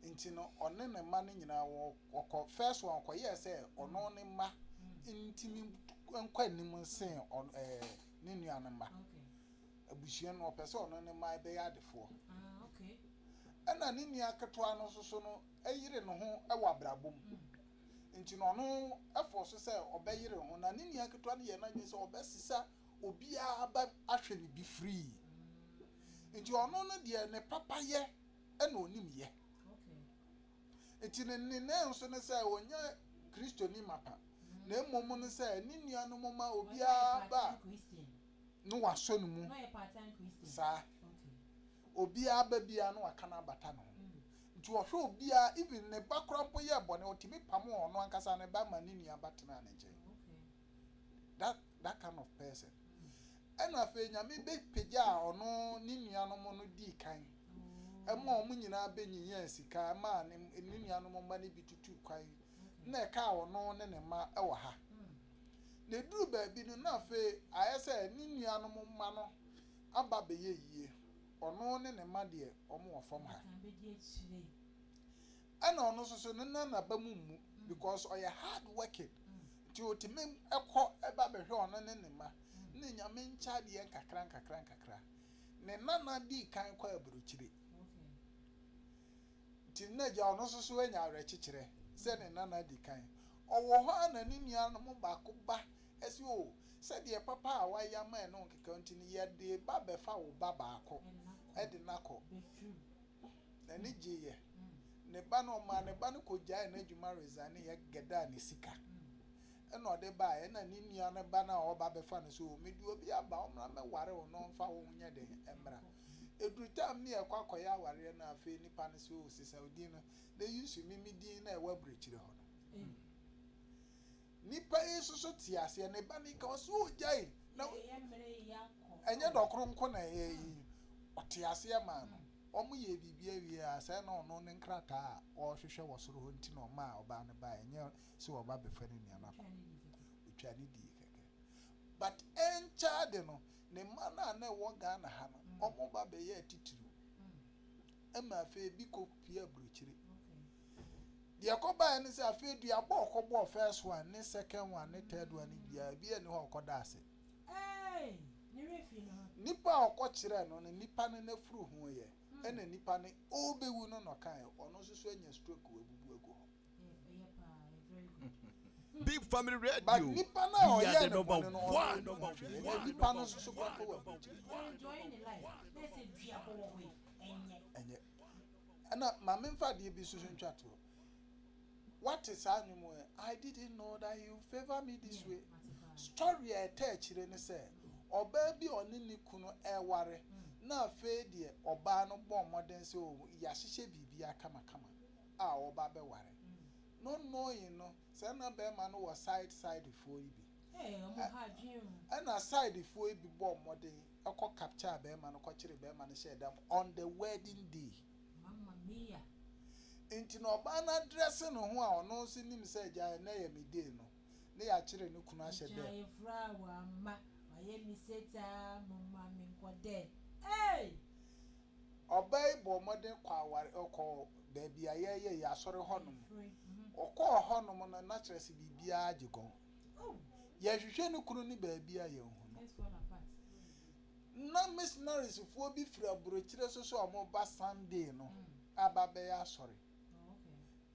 nti no one ne ma ne nyina wo first one ko ye se ono ne ma ntimi nkwa nim nsen ne nua ne ma abushia no opese ono ne ma be ya defo okay ana ne nua ketwa no so no ayire no ho ewa abrabom nti no no efo so se obeyire ho na ne nua ketwa ne ye na nyi se obesisa obia ba ahwe ne bi free nti ono no de ne papa ye na onim ye nti ne nso ne se onya Kristo ni mapa na emom no se ne nua no moma obia ba no waso no mu no ye part-time Christian sa obia ba bia no akana bata no nti wo hwe obia even ne bakrampo ye bone otimi pam ono ankasa ne ba ma ne nua batena ne je that kind of person and afa nyame be pegya ono ne nua no mo no di kan ema omu nyina be nyinya sika ma ne nua no mo ma ne bitutu kwan na ka ono ne ne ma e wo ha ne duru ba bi no na afa ayese ne nua no mo ma no aba be ye yie ono ne ne ma de omo wo fam ha ana ono so ne na ba mu because oya hard working ti otimem ekọ eba be hwe ono ne ne ma ne nyame ncha de nkakra ne nana di kan kwa aburuchire ti na ja ono so anya arekikire se ne nana di kan owo ho na ne nua no mo ba ko ba esi o se de papa a wa ya ma no nkeka ntini ye de ba be fa wo ba ba ko e de nakọ na ne jiye ne ba no ma ne ba no ko jaa na adwuma resign ye geda ne sika ena ode ba e na ne nua ne ba na o ba be fa no so medu obi aba o mra me ware o no mfa wo nya de emra eduta mi e kwakọ ya ware na afi nipa ne so sisa odi no they use me din na e wa brechire ho no nipa yesu so tiase ne ba ni ka so ojai na enye dokoro nko na otiase ma no omu ye bibia wi asa na ono ne nkrata o hwehwe wo soro ho nti no ma oba ne ba enye so oba be fa ne nia na ko otwani di keke but encha de no ne mana na wo ga na ha no omu ba be ye tituru ema fe bi ko pia bruchire de akoba ne se afi du abo okobo first one ne second one ne third one bia bia ne ho okoda ase ni refi no nipa okochire no ne nipa ne na furu ho ye ena nipa ne obewu no no kan ono so anya stroke webubu ego ho Big Family But Radio. nipa na We are the number one. one. Nipa no so kwa ko Enjoying the life. Let's say dia ko we enye. Ana mama mfa de bi so ntwa to. What is animo? I didn't know that you favor me this way. Story a tell ne say oba bi oni ni kunu eware na afa de oba no bom modern say o ya hihye bibia kama a oba be ware. No knowing no say na be ma no was side for you bi. Hey, omo ha dream. And side for you bi bom modern ekọ capture be ma no ko kire be ma no share them on the wedding day. Mamma mia. Inti no oba na dress no ho a ono so nim say ja na ya me day no. Ne ya kire ne kunu ahye de. Ja efra wa ma. Aye mi seta mama mi nkode. Hey! Obai bo modern kwa aware okọ baby ayeye ya sori honum. Okọ honum no na kire se bibia agigon. Oh. Ya hwehwe ne kunu ni baby aye hu. Let's fall apart. Na missionaries fo bi fra brochire so omo ba Sunday no. Aba be ya sori. Oh,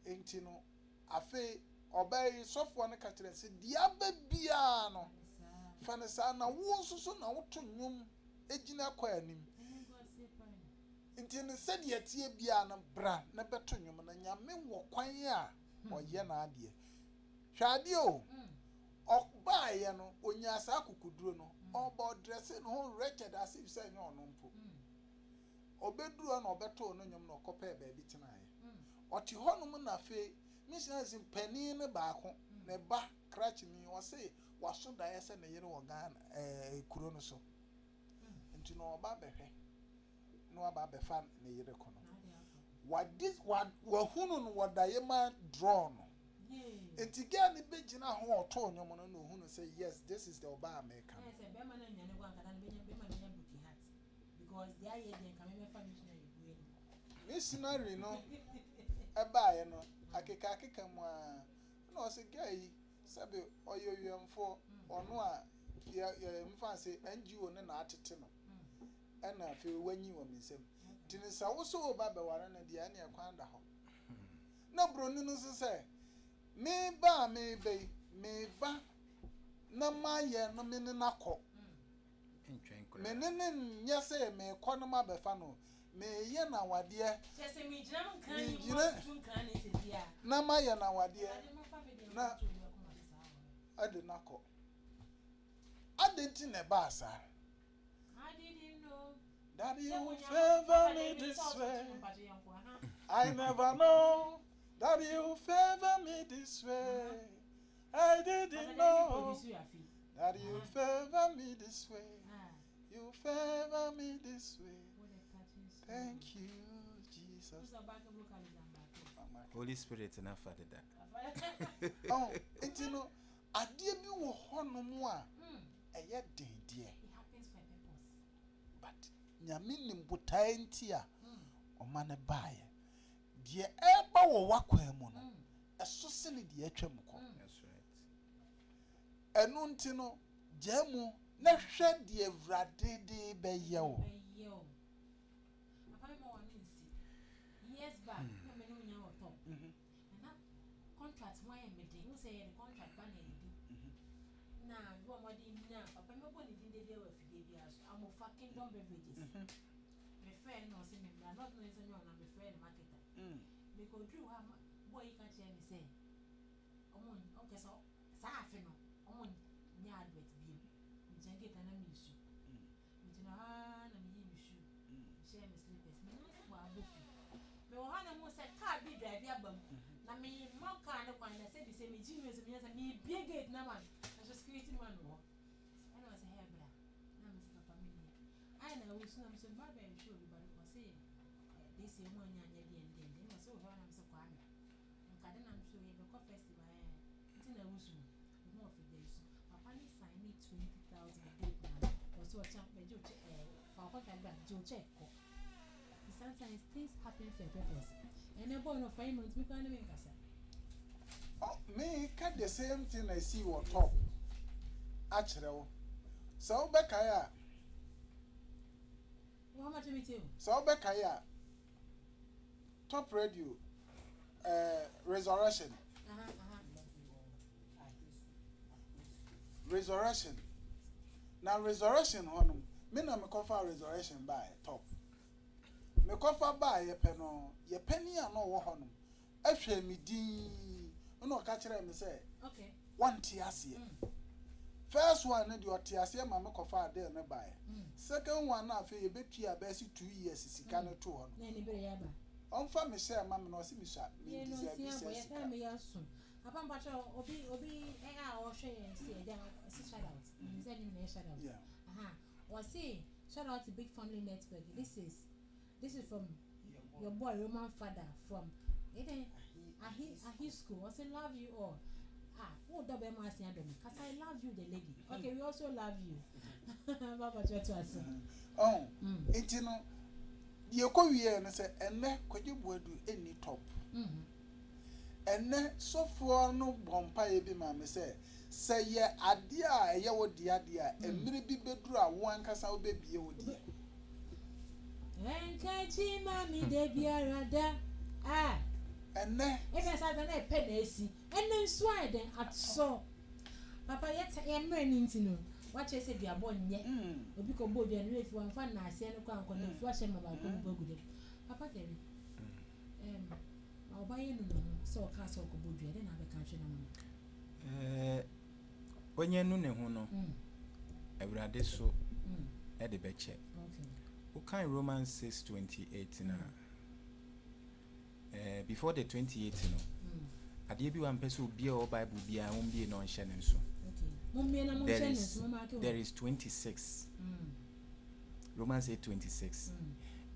okay. Enti no afi obai sofo ne ka kire se dia ba bia no. Fanesa na wo so na woto nwum ejina kwa anim. Inti ne said ye tie bia na bra na beto nwum na nyame wo kwan a oye na ade. Hwade o. Okba ye no onya asa akukuduro no. Oba dress no ho wretched as if say nyo no mpo. Obeduro na obeto no nwum na okopa ba bi tenaye. Oti honum na fe missionaries mpani ne ba ko ne ba crutch ni o say waso da yese ne yere wo Ghana kuro no so. Nti no oba behwe no aba befa ne yere ko no. What this what hunu no wadaye ma draw no. Nti ga ne begina ho oto onyomo no no hunu say yes this is the oba America. Yes, be man na nyane gwa nkata na be man na buki hat because they are here can me fa missionary no eba ye no akeka mu a no say guy sabe oyoyemfo ono a ya mfa say NGO ne na atete no ena fe wanyi wo misem tinisa wo so oba be ware na dia na kwanda ho na broni no so say me ba na maye no me ne nakọ me ne nya say me kọ no ma be fa no me ye na wade chese me jina nkan ni mo tun kan ni se dia na maye na wade na ade nakọ ade ne ba asa I didn't know that you favor me this way. I never know that you favor me this way. I didn't know that you favor me this way. You favor me this way. Thank you, Jesus. Holy Spirit enough for that. Oh, and you know, I dear be wo hono mu a eye den die. It happens for a purpose. But nyame nimbotae ntia o mane baaye. Die eba wo wakwan mu no. Eso se ne die atwam ko. That's right. Enu nti no jamu na hwe die Awurade de beye wo. Papa mo wan nsi. Years back, no me no nya wo top. And that contract why am me dey. Who say the contract ban e dey. Na wo mo dey nya papa me bo ni din dey we fie bia so. Am of Kingdom Beverages. Me friend no say me not know say no na me friend marketer. Me go do ha boy ka che me say. Omo okay so sa afi no. Omo nya advert bi. Me jenge tana me issue. Me tina ha na me yi issue. Share me slippers. Me no say wa abofi. Me wo ha na mo say car bi drive abam. Na me mo car no kwan na say the same me genius me say me big gate na man. Na security man wo. And I was a hair bra. Na me say papa me. I na we so na me say ma be show you but I say this say mo nya nya bi ende. Na so ho na me say kwa me. Nka de na me show you the festival eh. Ti na wusu. Mo of the so. Papa ni sign me 20,000 date na. So champ me jo for contract back jo check ko. Sometimes things happen for a purpose. And a boy no 5 months we can make us. Oh, me cut the same thing I see what top. Actually, so Bekaya. How much me too? So Bekaya. Top radio. Resurrection. resurrection. Now resurrection honum. Me na me kofa resurrection by top. Me kofa by ye peno. Ye penny ano wo honum. Ehwe me din. No ka kire me say. Okay. One tiasie. First one na the tiasie ma me kofa there na by. Second one na afi ye betua be 2 years sika no to honum. Na ni bere ya ba. Onfa me share ma me no se me sha. Me no si ya me ya so. Papa mpacho obi o hwe yen si e dem si shout out. He said him shout out. Yeah. Was say shout out to Big Family Network. This is from your boy Roman father from Ahi school. I say love you all. Who double my say Adam? Cause I love you, the lady. Okay, we also love you. Baba Joshua. Oh, it no. You go here and say, and ne could you do any top? And ne so for no bompire be mamma say ye adia ye would the idea and maybe bedra one casa baby you would. And catchy mammy, de biarada. And ne if I said a penny, and then swine then at so. Papa, yet I am running to know what you said you are born yet. Because both and if one fan, I say no can't flush him about good. Papa, I'll buy you so castle could be then have a country. When you know, I would have this so at the bed check. Who can Romans 6:28 now? Before the 28, I did be one person be all Bible be I won't be non shannon so. There is 26. Romans 8:26.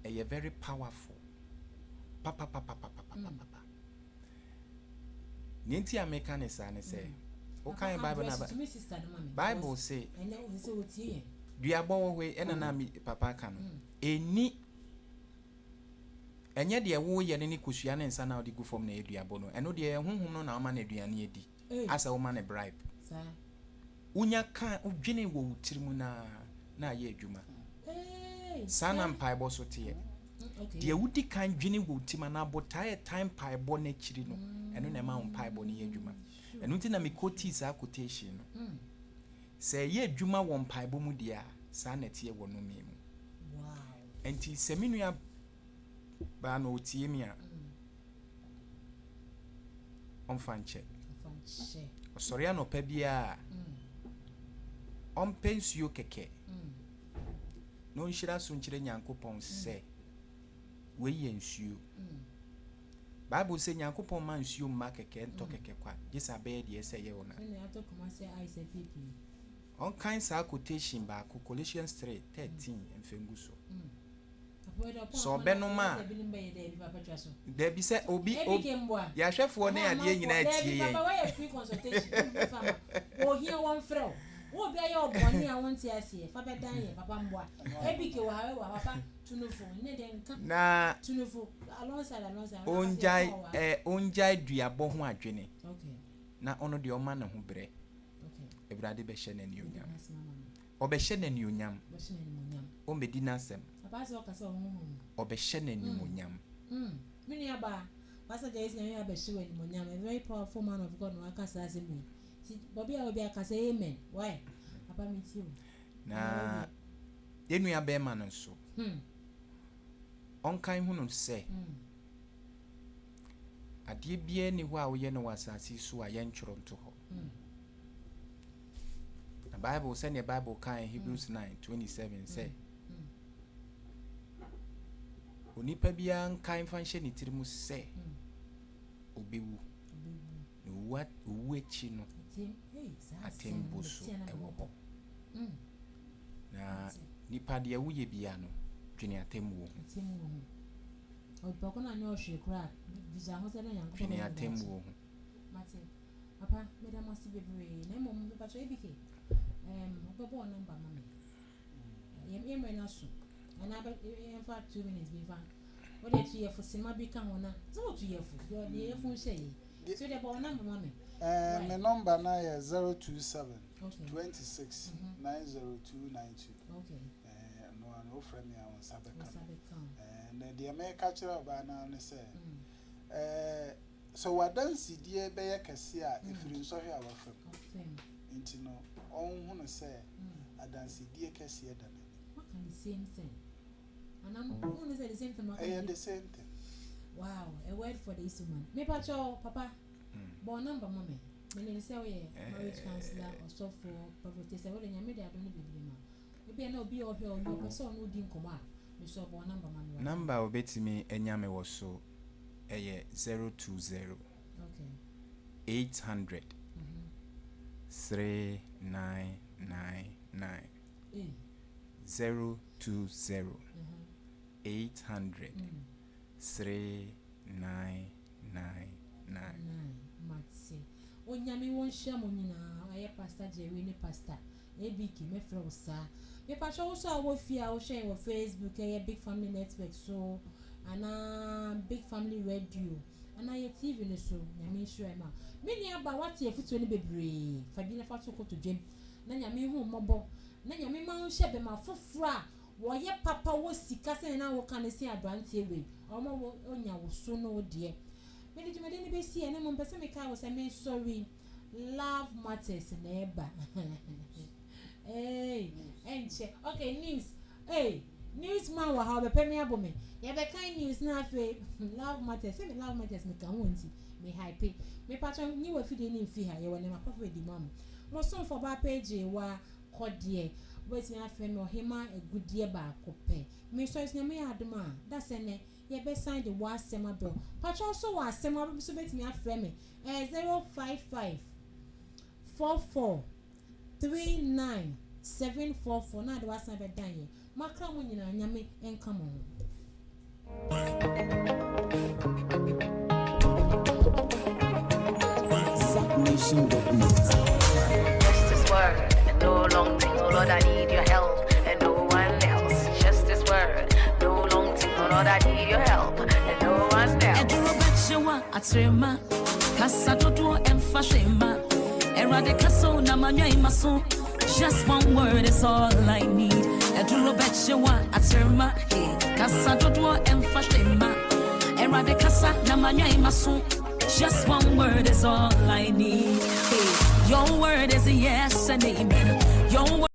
A very powerful. Papa. Ninti American is an say. Okay, Bible say. Do you above way and papa can? Any. And yet, the away any cushion and son out the go from the Adriabono, and no dear whom no man Adrian as a woman a bribe. Unya can't Jenny will Trimuna na ye Juma. San and pie bosso tear. The woody kind Jenny will Timana but tired time pie bonnet chirino, and on a mount pie bonny Juma. And nothing a micotis a quotation. Say ye Juma one pie bomudia, sanet ye one no name. Wow. And tis seminia. Bano Tiemia on Fanche. Soriano Pebia on pens you keke. No shira sunchire Yankopon say, we ensue. Bible say Yankopon mans you makeke and tokeke qua. Yes, I bed, yes, I own. On kinds of quotation by Colition Street 13 and Fenguso. So Benoma there be said Obi ya chef one and the United free consultation. Oh, here one fro. Oh, be your bonny, I want to see if I bet Papa Mboa. Ebike, however, to no phone, na to no phone alongside Onjai Diabo Jenny. Okay. Na ono the man who bre. Okay. Everybody be shen and union. Obeshen and union. O Medina Sem. Obeshen and union. Miniaba. Pastor Jason, I have a shoe and Moniam, a very powerful man of God, no I can say me. Bobby, I will be a case, amen. Why? Papa meets you. Na, then we are bear man and so. On kind who say. A dear be anywhere we know was as he saw a young children to her. The Bible send a Bible kind Hebrews 9:27 say. Onipa bia nkan fanhye ne tirimu se obewu no what uwechi no atembo so ewo ho na nipa de awuye bia no dwene atemwo o na nyo hwe kra biza ho se na yanko dwene atemwo ho mate papa me da mo si bebre na mo me pa so ebike obobo number mama yem na so and I in fact 2 minutes before. What did you for cinema become one? So 2 years for your phone say. So the ball number, mommy. My number now is 027 26 90292. Okay. No friend me on Sabbath. And the American Church by say. So what don't see dear Bayer Cassia if you saw her our friend. Into no on who say, I dance dear Cassia than What can the same thing? And I'm going to say the same thing. the same thing. Wow, a word for this woman. Me pacho, Papa. Born number, mommy. Me say, marriage counselor or so for prophet. Say, well, in your media, I don't know. Maybe I know be or your person who didn't come out. Me saw born number, man. Number obeti me enyame was so 020 Okay. 800 3999 020 800 3999 Matse. Onyame won share mo nyina aye pastor Jerry ne pastor ABK me frɛ sa. Me pa show so awo fia wo share wo Facebook aye Big Family Network so ana Big Family Radio ana ye TV ne so nyame hwɛ ma. Me ni aba wate afutuo ne bebree fa bi na fa to koto dwem na nyame hu mmɔbɔ na nyame ma wo hye be ma foforo a wo ye papa wo sika se na wo kan se abrante we omo wo onya wo so no de me di jumade ni be si ene mo pese me ka wo say me sorry love matters neighbor hey enche okay news hey news man wa ha be pe me abome ye be kind news na afi love matters say me love matters me kan wonti me hype me patron ni wa fide ni fi ha ye wona ma papa di mam mo so for ba page wa kodie but me afi me Ohemaa Agyeiwaa ba kope me so is nyame adoma that's ene ye be sign the ASEM bill patron so ASEM bill so bet me afi me 055 44 39 744 na the ASEM be dan ye makra mo nyina nyame enka mo Just this word, and no long thing, oh Lord, I need your help, and no one else. Just this word, no long thing, oh Lord, I need your help, and no one else. Eduro Agyeiwaa atrema, kasa todo emfashema, erade kaso na manya imaso. Just one word is all I need. Eduro Agyeiwaa atrema, kasa todo emfashema, erade kasa na manya imaso. Just one word is all I need. Hey, your word is a yes and amen. Your word